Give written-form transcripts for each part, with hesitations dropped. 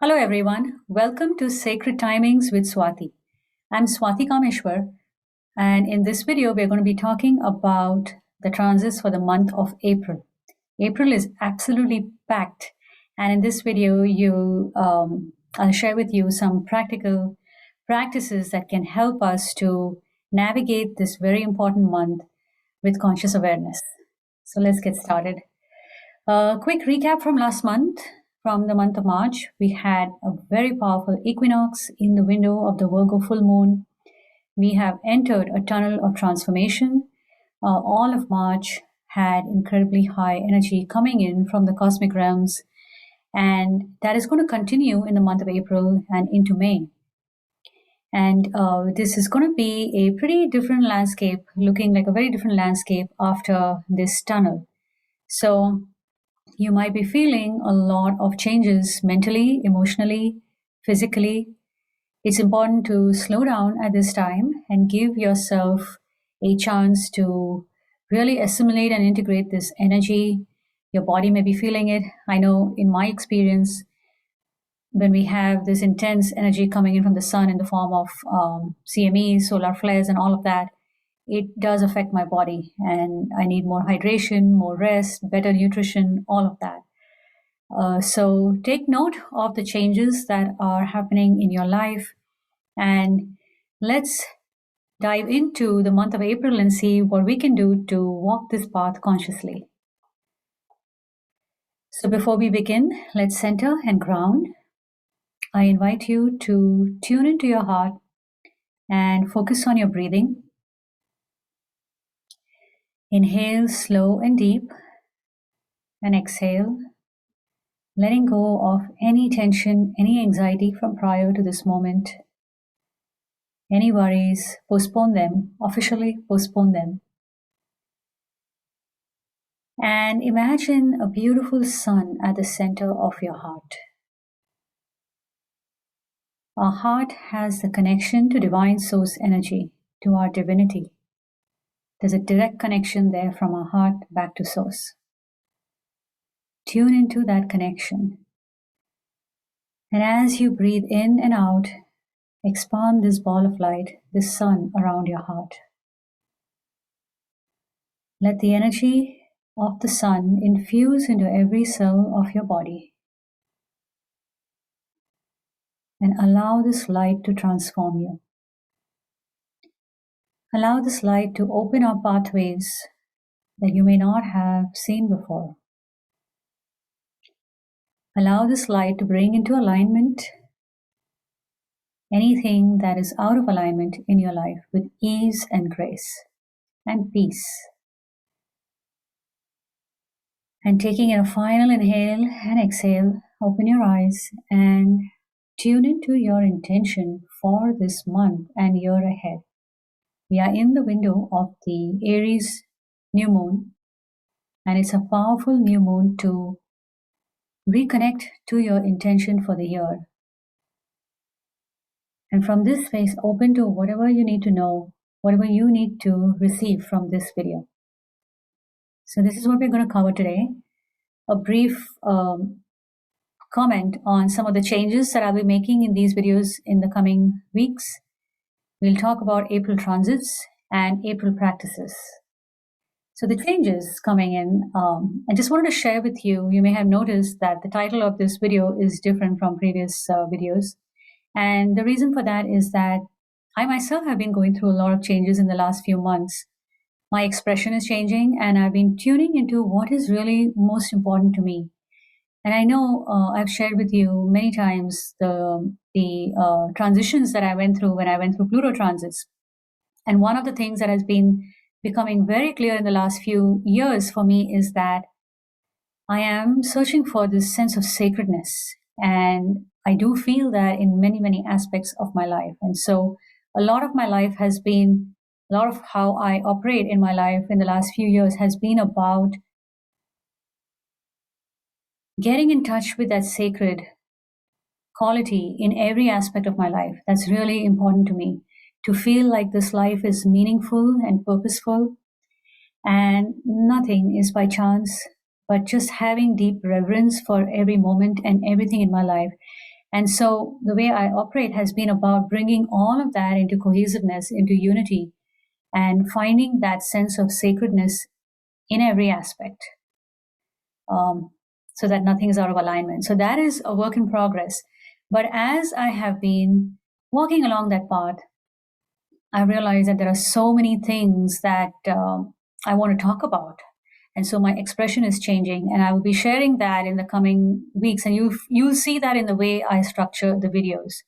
Hello, everyone. Welcome to Sacred Timings with Swati. I'm Swati Kameswar, and in this video, we're going to be talking about the transits for the month of April. April is absolutely packed, and in this video, I'll share with you some practical practices that can help us to navigate this very important month with conscious awareness. So let's get started. A quick recap from last month. From the month of March, we had a very powerful equinox in the window of the Virgo full moon. We have entered a tunnel of transformation. All of March had incredibly high energy coming in from the cosmic realms, and that is going to continue in the month of April and into May. And this is going to be a pretty different landscape, looking like a very different landscape after this tunnel. So you might be feeling a lot of changes mentally, emotionally, physically. It's important to slow down at this time and give yourself a chance to really assimilate and integrate this energy. Your body may be feeling it. I know in my experience, when we have this intense energy coming in from the sun in the form of CME, solar flares, and all of that, it does affect my body, and I need more hydration, more rest, better nutrition, all of that. So take note of the changes that are happening in your life, and let's dive into the month of April and see what we can do to walk this path consciously. So before we begin, let's center and ground. I invite you to tune into your heart and focus on your breathing. Inhale slow and deep, and exhale, letting go of any tension, any anxiety from prior to this moment. Any worries, postpone them, officially postpone them. And imagine a beautiful sun at the center of your heart. Our heart has the connection to divine source energy, to our divinity. There's a direct connection there from our heart back to source. Tune into that connection. And as you breathe in and out, expand this ball of light, this sun around your heart. Let the energy of the sun infuse into every cell of your body. And allow this light to transform you. Allow this light to open up pathways that you may not have seen before. Allow this light to bring into alignment anything that is out of alignment in your life with ease and grace and peace. And taking a final inhale and exhale, open your eyes and tune into your intention for this month and year ahead. We are in the window of the Aries new moon, and it's a powerful new moon to reconnect to your intention for the year. And from this space, open to whatever you need to know, whatever you need to receive from this video. So this is what we're going to cover today. A brief comment on some of the changes that I'll be making in these videos in the coming weeks. We'll talk about April transits and April practices. So the changes coming in, I just wanted to share with you, you may have noticed that the title of this video is different from previous videos. And the reason for that is that I myself have been going through a lot of changes in the last few months. My expression is changing, and I've been tuning into what is really most important to me. And I know I've shared with you many times the transitions that I went through when I went through Pluto transits. And one of the things that has been becoming very clear in the last few years for me is that I am searching for this sense of sacredness. And I do feel that in many, many aspects of my life. And so a lot of my life has been, a lot of how I operate in my life in the last few years has been about getting in touch with that sacred quality in every aspect of my life. That's really important to me, to feel like this life is meaningful and purposeful, and nothing is by chance, but just having deep reverence for every moment and everything in my life. And so the way I operate has been about bringing all of that into cohesiveness, into unity, and finding that sense of sacredness in every aspect, um, so that nothing is out of alignment. So that is a work in progress. But as I have been walking along that path, I realized that there are so many things that I want to talk about. And so my expression is changing, and I will be sharing that in the coming weeks. And you'll see that in the way I structure the videos.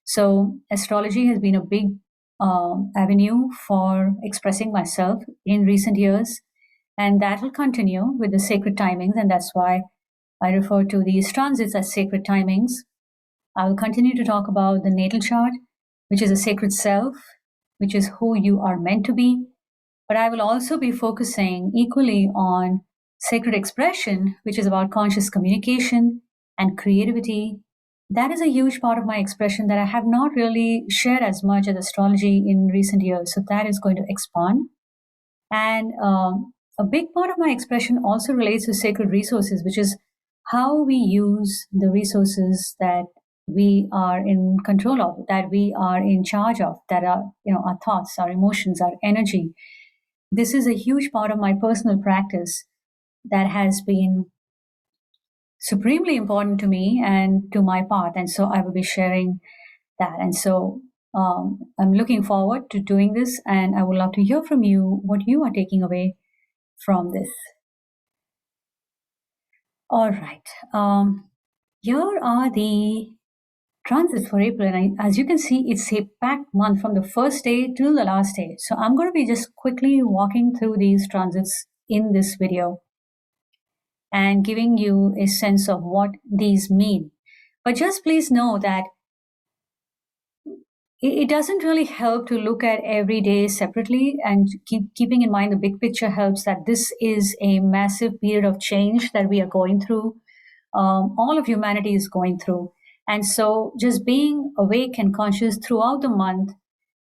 So astrology has been a big avenue for expressing myself in recent years, and that will continue with the sacred timings, and that's why I refer to these transits as sacred timings. I will continue to talk about the natal chart, which is a sacred self, which is who you are meant to be. But I will also be focusing equally on sacred expression, which is about conscious communication and creativity. That is a huge part of my expression that I have not really shared as much as astrology in recent years. So that is going to expand. And a big part of my expression also relates to sacred resources, which is how we use the resources that we are in control of, that we are in charge of, that are, our thoughts, our emotions, our energy. This is a huge part of my personal practice that has been supremely important to me and to my path. And so I will be sharing that. And so I'm looking forward to doing this, and I would love to hear from you what you are taking away from this. All right. Here are the transits for April. And as you can see, it's a packed month from the first day till the last day. So I'm going to be just quickly walking through these transits in this video and giving you a sense of what these mean. But just please know that it doesn't really help to look at every day separately, and keeping in mind the big picture helps, that this is a massive period of change that we are going through. All of humanity is going through. And so just being awake and conscious throughout the month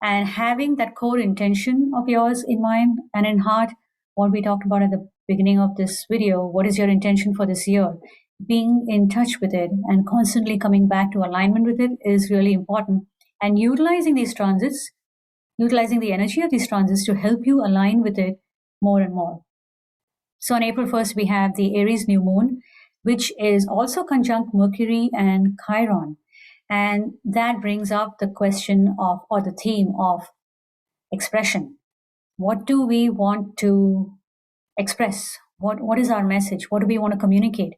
and having that core intention of yours in mind and in heart, what we talked about at the beginning of this video, what is your intention for this year? Being in touch with it and constantly coming back to alignment with it is really important. And utilizing these transits, utilizing the energy of these transits to help you align with it more and more. So on April 1st, we have the Aries new moon, which is also conjunct Mercury and Chiron. And that brings up the question of, or the theme of, expression. What do we want to express? What is our message? What do we want to communicate?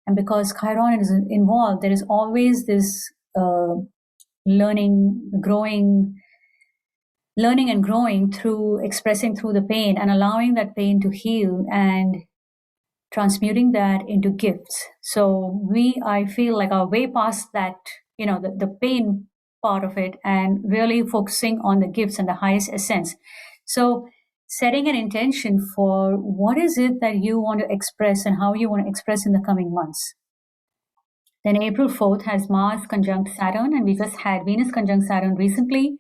And because Chiron is involved, there is always this learning and growing through expressing through the pain and allowing that pain to heal and transmuting that into gifts. So I feel like our way past that, the pain part of it, and really focusing on the gifts and the highest essence. So setting an intention for what is it that you want to express and how you want to express in the coming months. Then April 4th has Mars conjunct Saturn, and we just had Venus conjunct Saturn recently.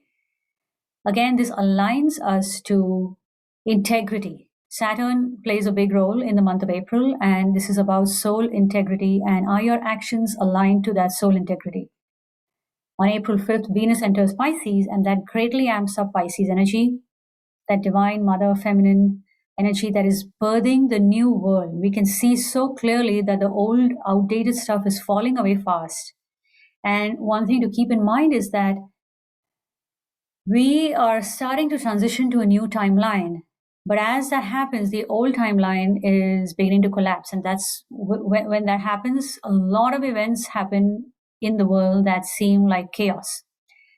Again, this aligns us to integrity. Saturn plays a big role in the month of April, and this is about soul integrity, and are your actions aligned to that soul integrity? On April 5th, Venus enters Pisces, and that greatly amps up Pisces energy, that divine mother feminine energy that is birthing the new world. We can see so clearly that the old, outdated stuff is falling away fast. And one thing to keep in mind is that we are starting to transition to a new timeline. But as that happens, the old timeline is beginning to collapse. And that's when that happens, a lot of events happen in the world that seem like chaos.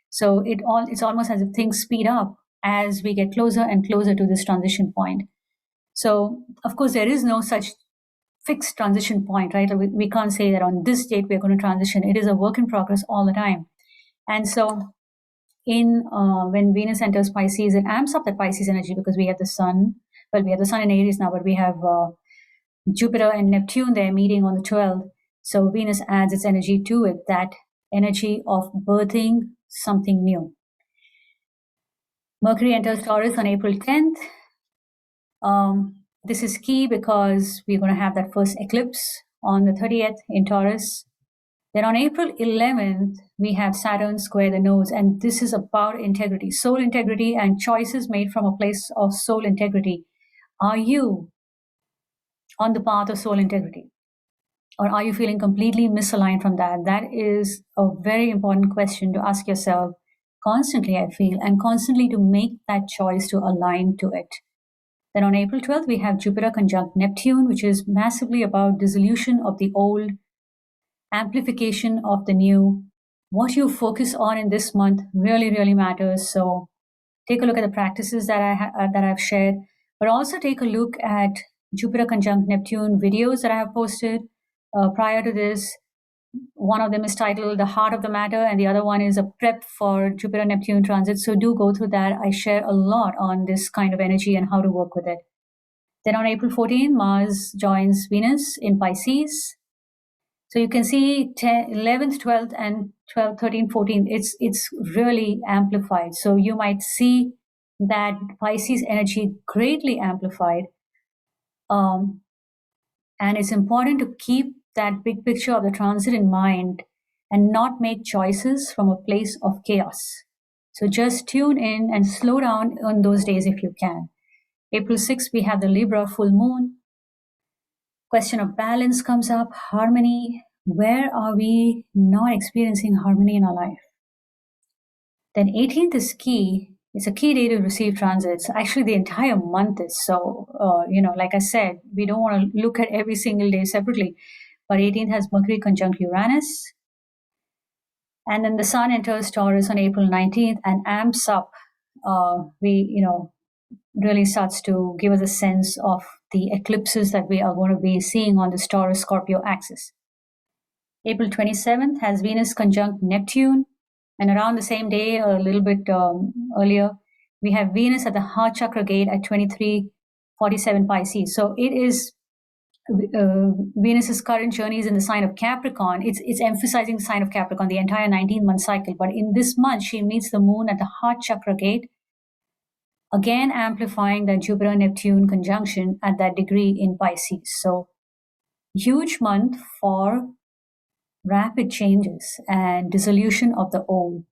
So it's almost as if things speed up as we get closer and closer to this transition point. So, of course, there is no such fixed transition point, right? We can't say that on this date we're going to transition. It is a work in progress all the time. And so when Venus enters Pisces, it amps up the Pisces energy, because we have the sun. Well, we have the sun in Aries now, but we have Jupiter and Neptune there meeting on the 12th. So Venus adds its energy to it, that energy of birthing something new. Mercury enters Taurus on April 10th. This is key because we're going to have that first eclipse on the 30th in Taurus. Then on April 11th, we have Saturn square the nose, and this is about integrity, soul integrity, and choices made from a place of soul integrity. Are you on the path of soul integrity? Or are you feeling completely misaligned from that? That is a very important question to ask yourself constantly, I feel, and constantly to make that choice to align to it. Then on April 12th, we have Jupiter conjunct Neptune, which is massively about dissolution of the old, amplification of the new. What you focus on in this month really, really matters. So take a look at the practices that I've shared, but also take a look at Jupiter conjunct Neptune videos that I have posted prior to this. One of them is titled The Heart of the Matter, and the other one is a prep for Jupiter Neptune transit. So do go through that. I share a lot on this kind of energy and how to work with it. Then on April 14, Mars joins Venus in Pisces. So you can see 11th, 12th, and 12th, 13th, 14th, it's really amplified. So you might see that Pisces energy greatly amplified. And it's important to keep that big picture of the transit in mind and not make choices from a place of chaos. So just tune in and slow down on those days if you can. April 6th, we have the Libra full moon. Question of balance comes up, harmony. Where are we not experiencing harmony in our life? Then 18th is key. It's a key day to receive transits. Actually, the entire month is. So, like I said, we don't want to look at every single day separately. But 18th has Mercury conjunct Uranus. And then the Sun enters Taurus on April 19th and amps up. Really starts to give us a sense of the eclipses that we are going to be seeing on this Taurus Scorpio axis. April 27th has Venus conjunct Neptune. And around the same day, a little bit earlier, we have Venus at the heart chakra gate at 2347 Pisces. So it is Venus's current journey is in the sign of Capricorn. It's emphasizing the sign of Capricorn, the entire 19-month cycle. But in this month, she meets the moon at the heart chakra gate, again amplifying that Jupiter-Neptune conjunction at that degree in Pisces. So huge month for rapid changes and dissolution of the old.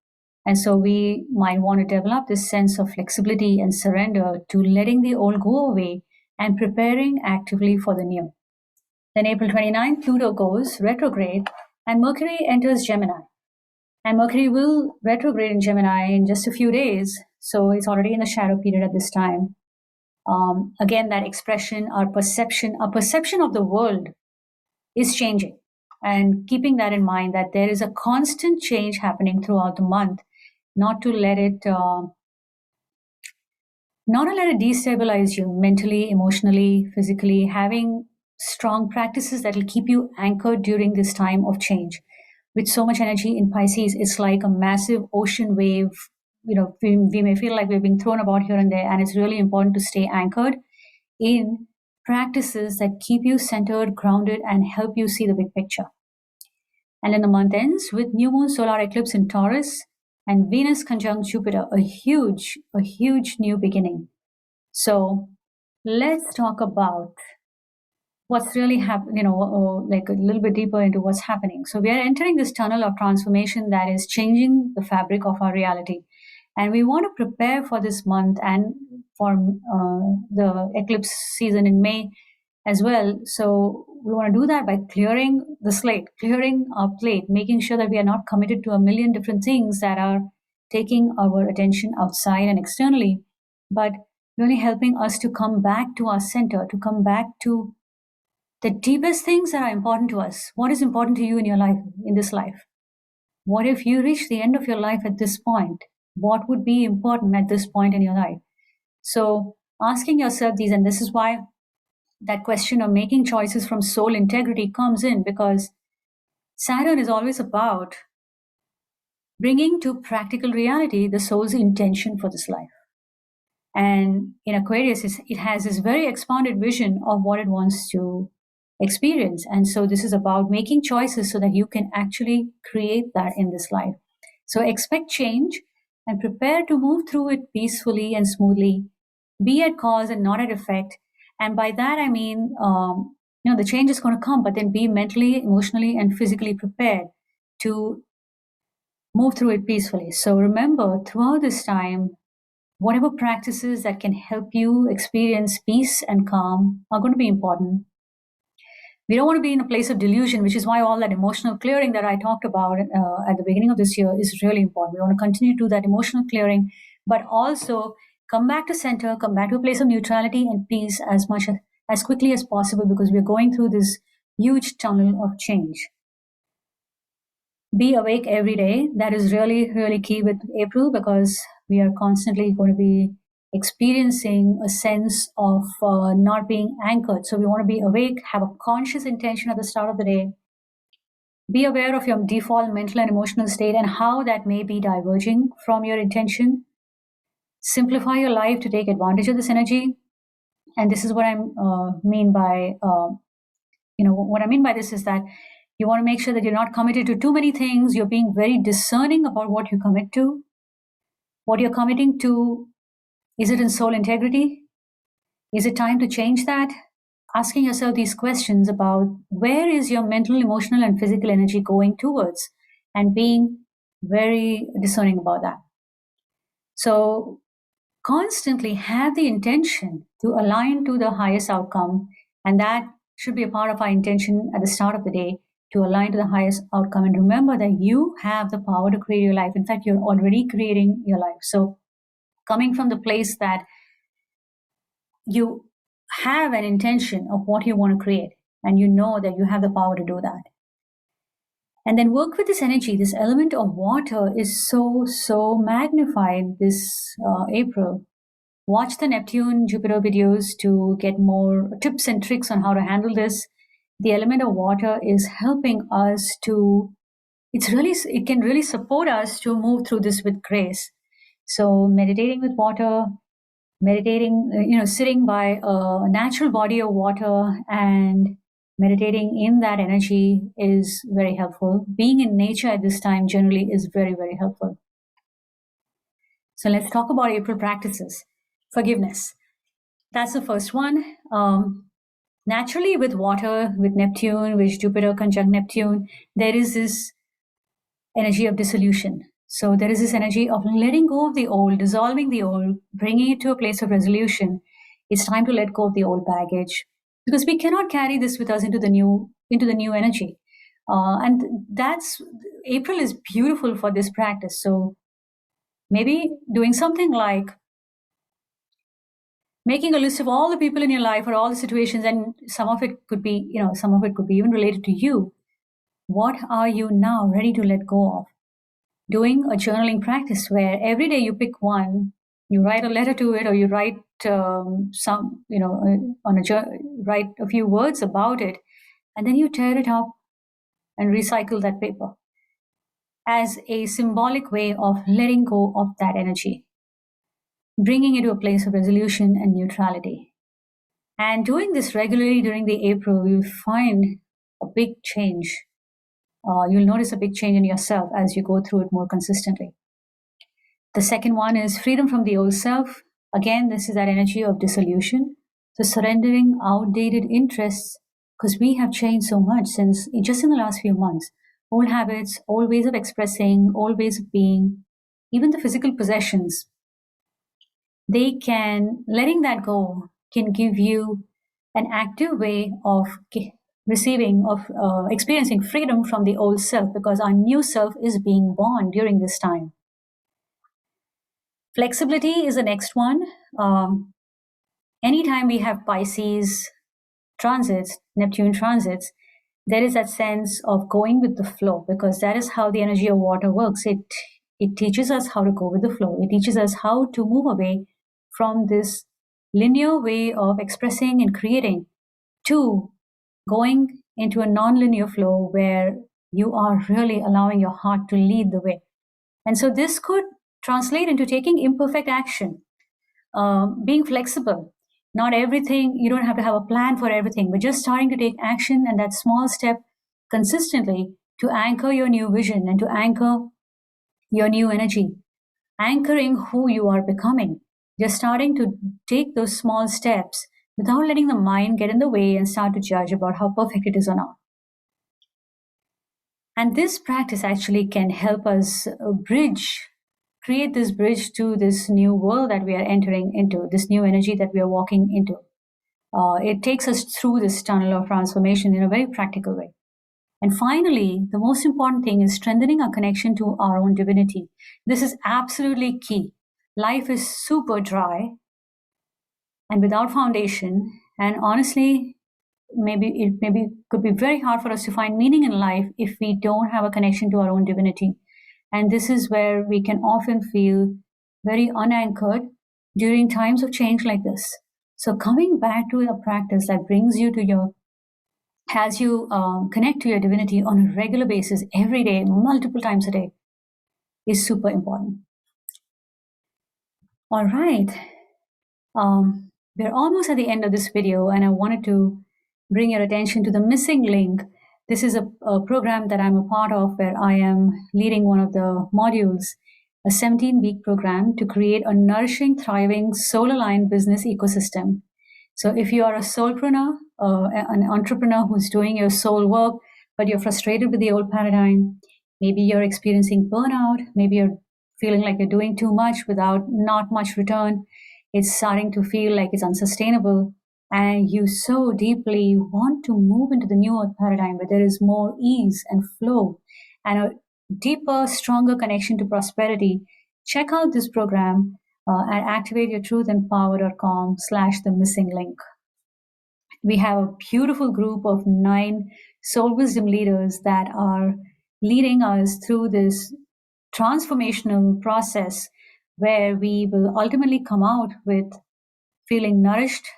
And so we might want to develop this sense of flexibility and surrender to letting the old go away and preparing actively for the new. Then April 29th, Pluto goes retrograde and Mercury enters Gemini. And Mercury will retrograde in Gemini in just a few days. So it's already in the shadow period at this time. Again, that expression, our perception of the world is changing. And keeping that in mind, that there is a constant change happening throughout the month, not to let it destabilize you mentally, emotionally, physically. Having strong practices that will keep you anchored during this time of change. With so much energy in Pisces, it's like a massive ocean wave. We may feel like we're being thrown about here and there, and it's really important to stay anchored in practices that keep you centered, grounded, and help you see the big picture. And then the month ends with new moon solar eclipse in Taurus and Venus conjunct Jupiter, a huge new beginning. So let's talk about what's really happening, like a little bit deeper into what's happening. So we are entering this tunnel of transformation that is changing the fabric of our reality. And we want to prepare for this month and for the eclipse season in May as well. So we want to do that by clearing the slate, clearing our plate, making sure that we are not committed to a million different things that are taking our attention outside and externally, but really helping us to come back to our center, to come back to the deepest things that are important to us. What is important to you in your life, in this life? What if you reach the end of your life at this point? What would be important at this point in your life? So asking yourself these, and this is why that question of making choices from soul integrity comes in, because Saturn is always about bringing to practical reality the soul's intention for this life. And in Aquarius, it has this very expanded vision of what it wants to experience. And so this is about making choices so that you can actually create that in this life. So expect change and prepare to move through it peacefully and smoothly. Be at cause and not at effect. And by that, I mean, the change is going to come, but then be mentally, emotionally, and physically prepared to move through it peacefully. So remember, throughout this time, whatever practices that can help you experience peace and calm are going to be important. We don't want to be in a place of delusion, which is why all that emotional clearing that I talked about at the beginning of this year is really important. We want to continue to do that emotional clearing, but also come back to center, come back to a place of neutrality and peace as quickly as possible, because we're going through this huge tunnel of change. Be awake every day. That is really, really key with April, because we are constantly going to be experiencing a sense of not being anchored. So we want to be awake, have a conscious intention at the start of the day. Be aware of your default mental and emotional state and how that may be diverging from your intention. Simplify your life to take advantage of this energy. And this is what I mean by, what I mean by this is that you want to make sure that you're not committed to too many things. You're being very discerning about what you commit to. What you're committing to, is it in soul integrity? Is it time to change that? Asking yourself these questions about where is your mental, emotional, and physical energy going towards, and being very discerning about that. So constantly have the intention to align to the highest outcome, and that should be a part of our intention at the start of the day, to align to the highest outcome. And remember that you have the power to create your life. In fact, you're already creating your life. So coming from the place that you have an intention of what you want to create, and you know that you have the power to do that. And then work with this energy. This element of water is so magnified this April. Watch the Neptune Jupiter videos to get more tips and tricks on how to handle this. The element of water is helping us to, it can really support us to move through this with grace. So meditating with water, sitting by a natural body of water and meditating in that energy is very helpful. Being in nature at this time generally is very, very helpful. So let's talk about April practices. Forgiveness. That's the first one. Naturally, with water, with Neptune, with Jupiter conjunct Neptune, there is this energy of dissolution. So there is this energy of letting go of the old, dissolving the old, bringing it to a place of resolution. It's time to let go of the old baggage, because we cannot carry this with us into the new energy. And that's April is beautiful for this practice. So maybe doing something like making a list of all the people in your life or all the situations, and some of it could be even related to you. What are you now ready to let go of? Doing a journaling practice where every day you pick one, you write a letter to it, or you write write a few words about it, and then you tear it up and recycle that paper as a symbolic way of letting go of that energy, bringing it to a place of resolution and neutrality. And doing this regularly during the April, you'll find a big change. You'll notice a big change in yourself as you go through it more consistently. The second one is freedom from the old self. Again, this is that energy of dissolution. So surrendering outdated interests, because we have changed so much since just in the last few months. Old habits, old ways of expressing, old ways of being, even the physical possessions. Letting that go can give you an active way of experiencing freedom from the old self, because our new self is being born during this time. Flexibility is the next one. Anytime we have Pisces transits, Neptune transits, there is that sense of going with the flow, because that is how the energy of water works. It teaches us how to go with the flow. It teaches us how to move away from this linear way of expressing and creating to going into a non-linear flow where you are really allowing your heart to lead the way. And so this could translate into taking imperfect action, being flexible. Not everything, you don't have to have a plan for everything, but just starting to take action and that small step consistently to anchor your new vision and to anchor your new energy, anchoring who you are becoming. Just starting to take those small steps without letting the mind get in the way and start to judge about how perfect it is or not. And this practice actually can help us create this bridge to this new world that we are entering into, this new energy that we are walking into. It takes us through this tunnel of transformation in a very practical way. And finally, the most important thing is strengthening our connection to our own divinity. This is absolutely key. Life is super dry and without foundation. And honestly, maybe could be very hard for us to find meaning in life if we don't have a connection to our own divinity. And this is where we can often feel very unanchored during times of change like this. So coming back to a practice that brings you to your as you connect to your divinity on a regular basis, every day, multiple times a day, is super important. All right. We're almost at the end of this video, and I wanted to bring your attention to the missing link. This is a program that I'm a part of where I am leading one of the modules, a 17-week program to create a nourishing, thriving, soul-aligned business ecosystem. So if you are a soulpreneur, an entrepreneur who's doing your soul work, but you're frustrated with the old paradigm, maybe you're experiencing burnout, maybe you're feeling like you're doing too much without not much return, it's starting to feel like it's unsustainable, and you so deeply want to move into the newer paradigm where there is more ease and flow and a deeper, stronger connection to prosperity, check out this program at activateyourtruthandpower.com/the missing link. We have a beautiful group of 9 soul wisdom leaders that are leading us through this transformational process where we will ultimately come out with feeling nourished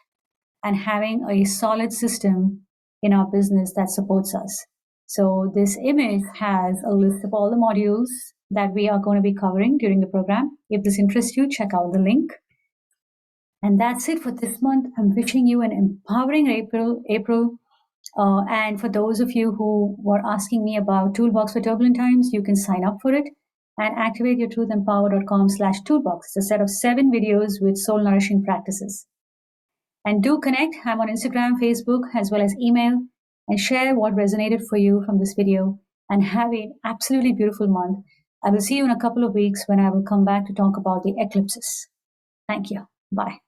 and having a solid system in our business that supports us. So this image has a list of all the modules that we are going to be covering during the program. If this interests you, check out the link. And that's it for this month. I'm wishing you an empowering April. And for those of you who were asking me about Toolbox for Turbulent Times, you can sign up for it and activateyourtruthandpower.com/toolbox. It's a set of 7 videos with soul nourishing practices. And do connect. I'm on Instagram, Facebook, as well as email, and share what resonated for you from this video. And have an absolutely beautiful month. I will see you in a couple of weeks when I will come back to talk about the eclipses. Thank you. Bye.